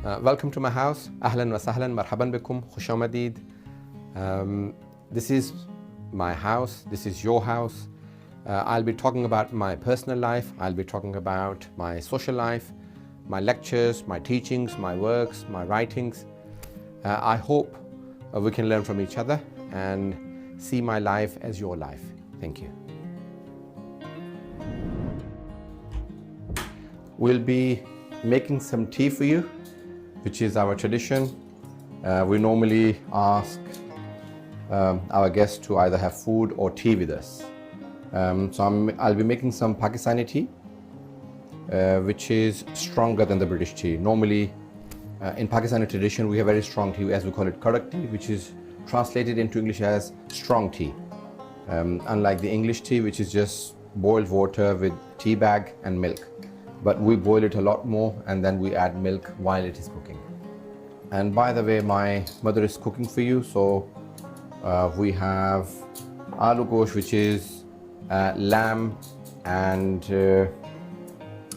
Welcome to my house. Ahlan wa sahlan, marhaban bikum, khush amadid. This is my house, this is your house. I'll be talking about my personal life, I'll be talking about my social life, my lectures, my teachings, my works, my writings. I hope we can learn from each other and see my life as your life. Thank you. We'll be making some tea for you, which is our tradition. We normally ask our guests to either have food or tea with us. I'll be making some Pakistani tea, which is stronger than the British tea. Normally, in Pakistani tradition, we have very strong tea, as we call it kadak tea, which is translated into English as strong tea. Unlike the English tea, which is just boiled water with tea bag and milk. But we boil it a lot more and then we add milk while it is cooking. And by the way, my mother is cooking for you. So we have aloo gosh, which is lamb and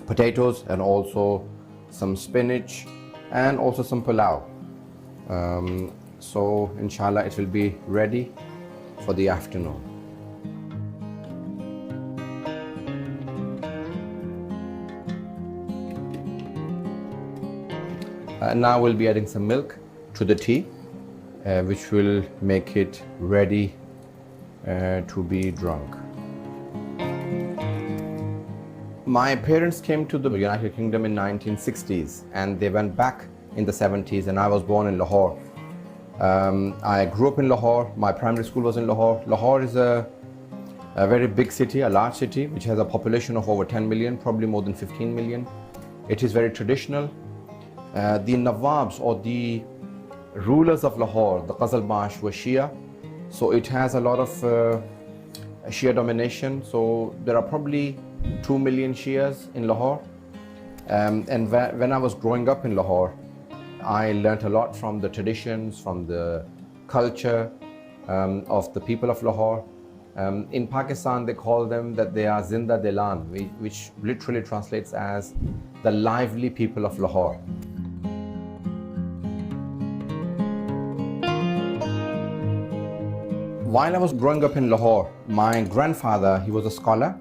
potatoes, and also some spinach and also some pulao. So inshallah it will be ready for the afternoon. Now we'll be adding some milk to the tea, which will make it ready to be drunk. My parents came to the United Kingdom in 1960s and they went back in the 70s, and I was born in Lahore. I grew up in Lahore. My primary school was in Lahore. Lahore is a very big city, a large city, which has a population of over 10 million, probably more than 15 million. It is very traditional. The Nawabs, or the rulers of Lahore, the Qazalbash, were Shia. So it has a lot of Shia domination. So there are probably 2 million Shias in Lahore. And when I was growing up in Lahore, I learnt a lot from the traditions, from the culture of the people of Lahore. In Pakistan, they call them that they are Zinda Dilan, which literally translates as the lively people of Lahore. While I was growing up in Lahore, my grandfather, he was a scholar.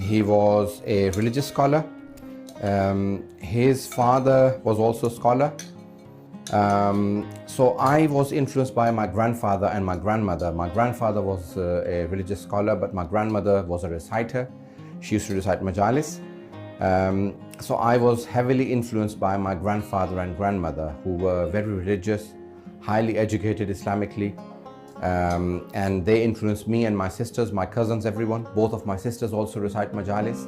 He was a religious scholar. His father was also a scholar. So I was influenced by my grandfather and my grandmother. My grandfather was a religious scholar, but my grandmother was a reciter. She used to recite majalis. So I was heavily influenced by my grandfather and grandmother, who were very religious, highly educated Islamically. And they influenced me and my sisters, my cousins, everyone. Both of my sisters also recite majalis.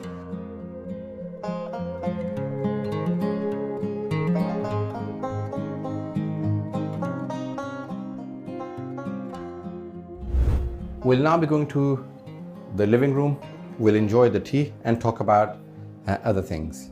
We'll now be going to the living room. We'll enjoy the tea and talk about other things.